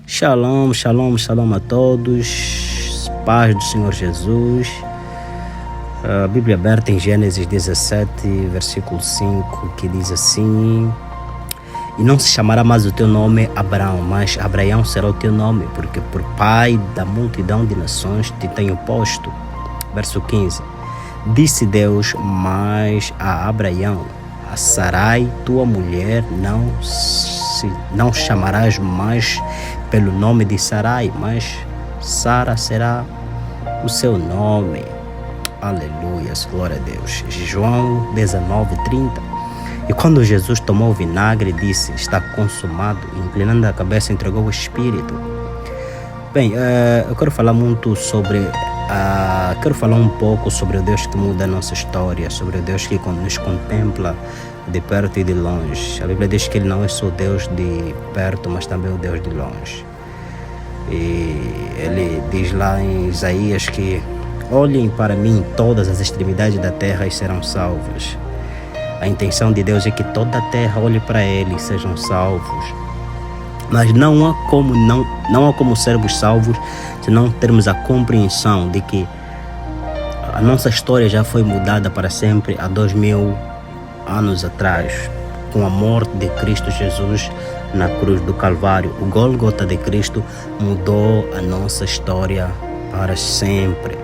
Shalom, shalom, shalom a todos. Paz do Senhor Jesus. A Bíblia aberta em Gênesis 17, versículo 5, que diz assim: E não se chamará mais o teu nome Abraão, mas Abraão será o teu nome, porque por pai da multidão de nações te tenho posto. Verso 15: Disse Deus mais a Abraão: A Sarai, tua mulher, não chamarás mais pelo nome de Sarai, mas Sara será o seu nome. Aleluia, glória a Deus. João 19:30. E quando Jesus tomou o vinagre, disse: Está consumado. Inclinando a cabeça, entregou o Espírito. Bem, eu quero falar muito sobre... quero falar um pouco sobre o Deus que muda a nossa história, sobre o Deus que nos contempla de perto e de longe. A Bíblia diz que Ele não é só Deus de perto, mas também o Deus de longe. E Ele diz lá em Isaías que: Olhem para mim todas as extremidades da terra e serão salvas. A intenção de Deus é que toda a terra olhe para Ele e sejam salvos. Mas não há como sermos salvos se não termos a compreensão de que a nossa história já foi mudada para sempre há 2000 anos atrás, com a morte de Cristo Jesus na cruz do Calvário. O Gólgota de Cristo mudou a nossa história para sempre.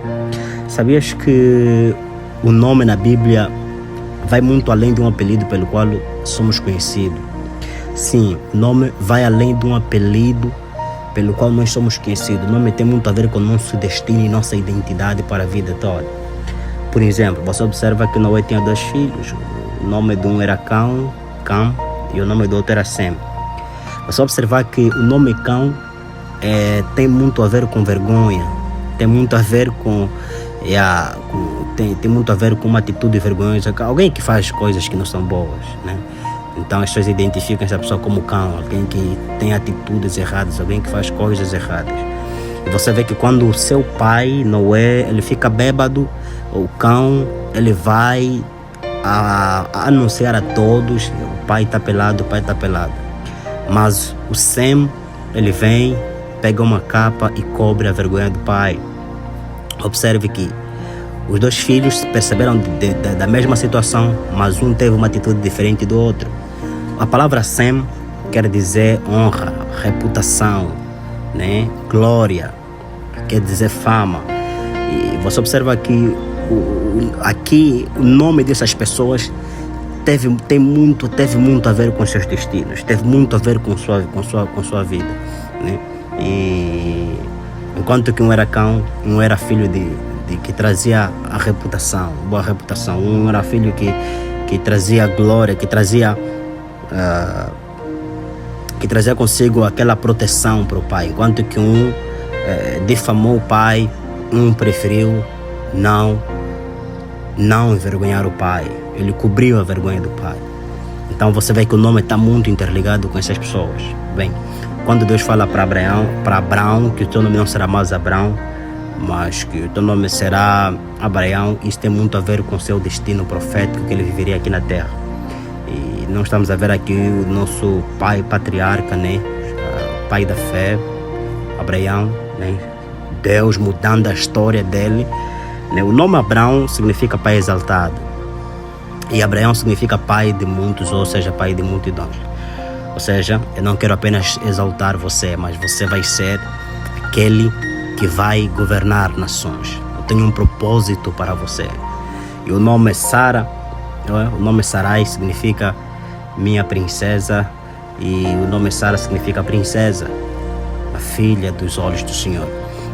Sabias que o nome na Bíblia vai muito além de um apelido pelo qual somos conhecidos? Sim, o nome vai além de um apelido pelo qual nós somos conhecidos. O nome tem muito a ver com o nosso destino e nossa identidade para a vida toda. Por exemplo, você observa que Noé tinha 2 filhos. O nome de um era Cam, e o nome do outro era Sem. Você observar que o nome Cam tem muito a ver com vergonha, tem muito a ver com tem muito a ver com uma atitude vergonhosa, alguém que faz coisas que não são boas, né? Então as pessoas identificam essa pessoa como cão, alguém que tem atitudes erradas, alguém que faz coisas erradas. E você vê que quando o seu pai, Noé, ele fica bêbado, o cão, ele vai a anunciar a todos: o pai está pelado, o pai está pelado. Mas o Sem, ele vem, pega uma capa e cobre a vergonha do pai. Observe que os 2 filhos perceberam da mesma situação, mas um teve uma atitude diferente do outro. A palavra Sem quer dizer honra, reputação, né? Glória, quer dizer fama. E você observa que aqui o nome dessas pessoas teve muito a ver com seus destinos, teve muito a ver com sua vida, né? E enquanto que um era cão, um era filho que trazia a reputação, boa reputação. Um era filho que trazia glória, que trazia consigo aquela proteção para o pai, enquanto que um difamou o pai, um preferiu não envergonhar o pai, ele cobriu a vergonha do pai. Então você vê que o nome está muito interligado com essas pessoas. Bem, quando Deus fala para Abraão que o teu nome não será mais Abraão, mas que o teu nome será Abraão, isso tem muito a ver com o seu destino profético, que ele viveria aqui na terra. E nós estamos a ver aqui o nosso pai patriarca, né? O pai da fé, Abraão, né? Deus mudando a história dele, né? O nome Abraão significa pai exaltado, e Abraão significa pai de muitos, ou seja, pai de multidões. Ou seja, eu não quero apenas exaltar você, mas você vai ser aquele que vai governar nações. Eu tenho um propósito para você. E o nome Sara, o nome Sarai significa minha princesa, e o nome Sara significa princesa, a filha dos olhos do Senhor.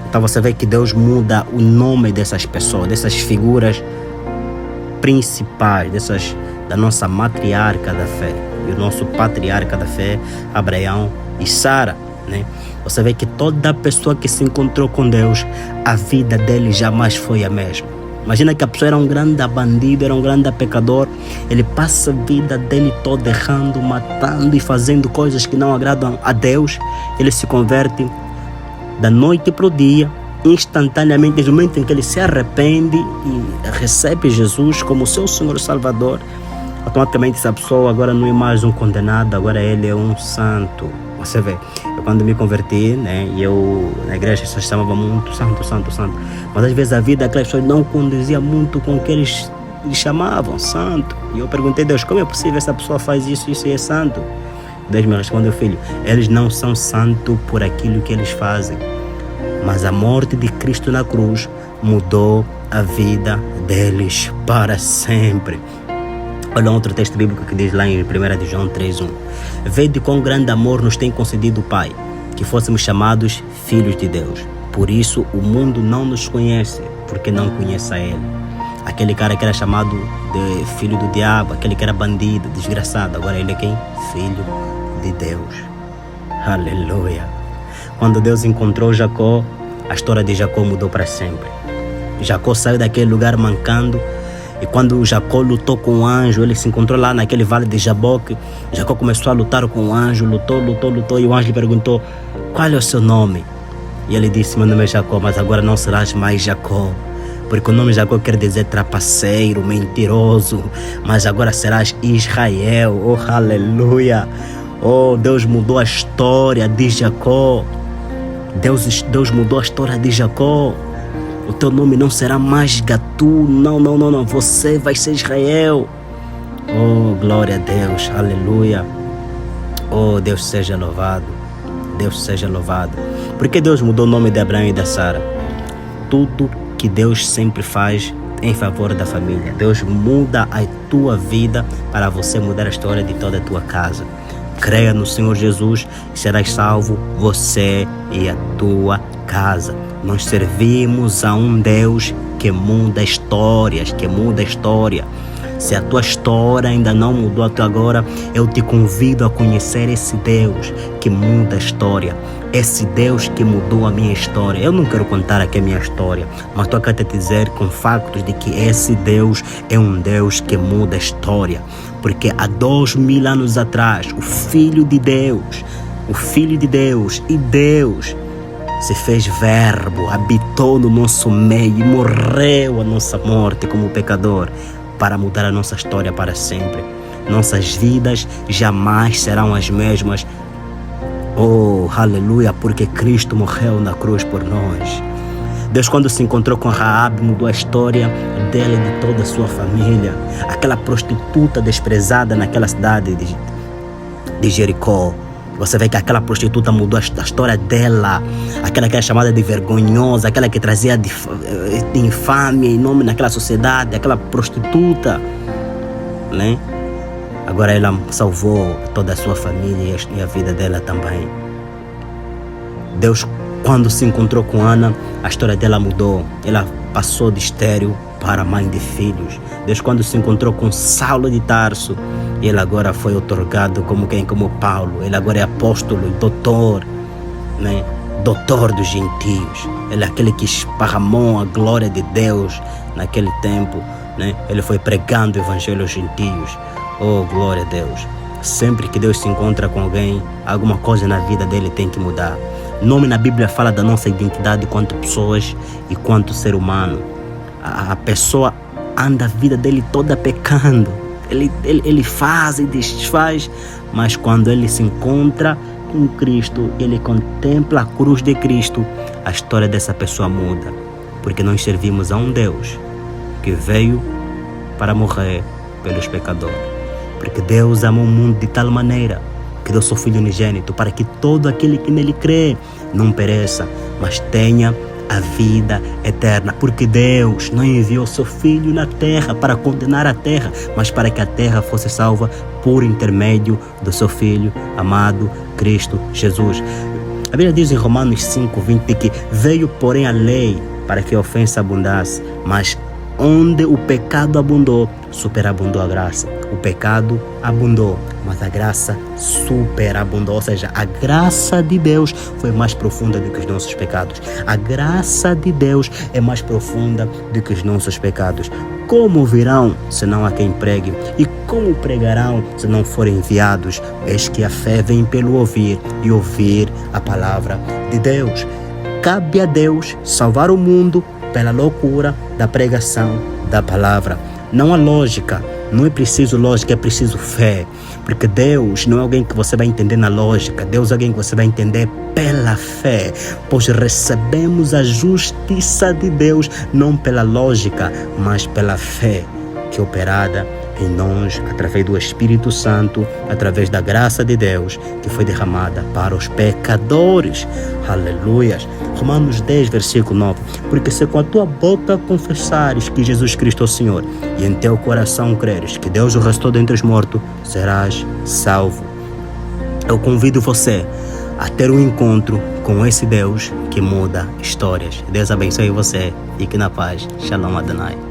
Então você vê que Deus muda o nome dessas pessoas, dessas figuras principais, da nossa matriarca da fé e o nosso patriarca da fé, Abraão e Sara, né? Você vê que toda pessoa que se encontrou com Deus, a vida dele jamais foi a mesma. Imagina que a pessoa era um grande bandido, era um grande pecador, ele passa a vida dele toda errando, matando e fazendo coisas que não agradam a Deus. Ele se converte da noite para o dia, instantaneamente, desde o momento em que ele se arrepende e recebe Jesus como seu Senhor e Salvador. Automaticamente essa pessoa agora não é mais um condenado, agora ele é um santo. Você vê, eu quando me converti, né, e eu na igreja as pessoas chamavam muito santo, santo, santo. Mas às vezes a vida daquelas pessoas não conduzia muito com o que eles chamavam santo. E eu perguntei a Deus, como é possível essa pessoa faz isso e é santo? Deus me respondeu, filho, eles não são santos por aquilo que eles fazem. Mas a morte de Cristo na cruz mudou a vida deles para sempre. Olha outro texto bíblico que diz lá em 1 de João 3:1. Vede quão grande amor nos tem concedido o Pai, que fôssemos chamados filhos de Deus. Por isso o mundo não nos conhece, porque não conhece a Ele. Aquele cara que era chamado de filho do diabo, aquele que era bandido, desgraçado, agora ele é quem? Filho de Deus. Aleluia. Quando Deus encontrou Jacó, a história de Jacó mudou para sempre. Jacó saiu daquele lugar mancando. E quando Jacó lutou com o anjo, ele se encontrou lá naquele vale de Jaboque. Jacó começou a lutar com o anjo, lutou. E o anjo lhe perguntou, qual é o seu nome? E ele disse, meu nome é Jacó, mas agora não serás mais Jacó. Porque o nome Jacó quer dizer trapaceiro, mentiroso. Mas agora serás Israel. Oh, aleluia. Oh, Deus mudou a história de Jacó. Deus mudou a história de Jacó. O teu nome não será mais Gatu, não. Você vai ser Israel. Oh, glória a Deus, aleluia. Oh, Deus seja louvado. Deus seja louvado. Por que Deus mudou o nome de Abraão e da Sara? Tudo que Deus sempre faz em favor da família. Deus muda a tua vida para você mudar a história de toda a tua casa. Creia no Senhor Jesus e serás salvo, você e a tua casa. Nós servimos a um Deus que muda histórias, Se a tua história ainda não mudou até agora, eu te convido a conhecer esse Deus que muda a história. Esse Deus que mudou a minha história. Eu não quero contar aqui a minha história, mas estou aqui a te dizer com factos de que esse Deus é um Deus que muda a história. Porque há 2000 anos atrás, o Filho de Deus e Deus se fez verbo, habitou no nosso meio e morreu a nossa morte como pecador para mudar a nossa história para sempre. Nossas vidas jamais serão as mesmas. Oh, aleluia, porque Cristo morreu na cruz por nós. Deus, quando se encontrou com Raabe, mudou a história dela e de toda a sua família. Aquela prostituta desprezada naquela cidade de Jericó. Você vê que aquela prostituta mudou a história dela. Aquela que era chamada de vergonhosa, aquela que trazia de infame em nome naquela sociedade, aquela prostituta, né? Agora ela salvou toda a sua família e a vida dela também. Deus, quando se encontrou com Ana, a história dela mudou. Ela passou de estéril para mãe de filhos. Deus, quando se encontrou com Saulo de Tarso, ele agora foi otorgado como quem? Como Paulo. Ele agora é apóstolo e doutor, né? Doutor dos gentios. Ele é aquele que esparramou a glória de Deus naquele tempo, né? Ele foi pregando o evangelho aos gentios. Oh, glória a Deus. Sempre que Deus se encontra com alguém, alguma coisa na vida dele tem que mudar. O nome na Bíblia fala da nossa identidade quanto pessoas e quanto ser humano. A pessoa anda a vida dele toda pecando. Ele faz e desfaz, mas quando ele se encontra com Cristo, ele contempla a cruz de Cristo, a história dessa pessoa muda. Porque nós servimos a um Deus que veio para morrer pelos pecadores. Porque Deus amou o mundo de tal maneira que deu seu Filho unigênito para que todo aquele que nele crê não pereça, mas tenha a vida eterna. Porque Deus não enviou seu Filho na terra para condenar a terra, mas para que a terra fosse salva por intermédio do seu Filho amado Cristo Jesus. A Bíblia diz em Romanos 5:20 que veio, porém, a lei para que a ofensa abundasse, mas onde o pecado abundou, superabundou a graça. O pecado abundou, mas a graça superabundou. Ou seja, a graça de Deus foi mais profunda do que os nossos pecados. A graça de Deus é mais profunda do que os nossos pecados. Como virão, se não há quem pregue? E como pregarão, se não forem enviados? Eis que a fé vem pelo ouvir, e ouvir a palavra de Deus. Cabe a Deus salvar o mundo pela loucura da pregação da palavra. Não há lógica Não é preciso lógica, é preciso fé. Porque Deus não é alguém que você vai entender na lógica. Deus é alguém que você vai entender pela fé. Pois recebemos a justiça de Deus não pela lógica, mas pela fé que é operada em nós, através do Espírito Santo, através da graça de Deus, que foi derramada para os pecadores. Aleluias. Romanos 10, versículo 9. Porque se com a tua boca confessares que Jesus Cristo é o Senhor, e em teu coração creres que Deus o restou dentre os mortos, serás salvo. Eu convido você a ter um encontro com esse Deus que muda histórias. Deus abençoe você. Fique na paz. Shalom Adonai.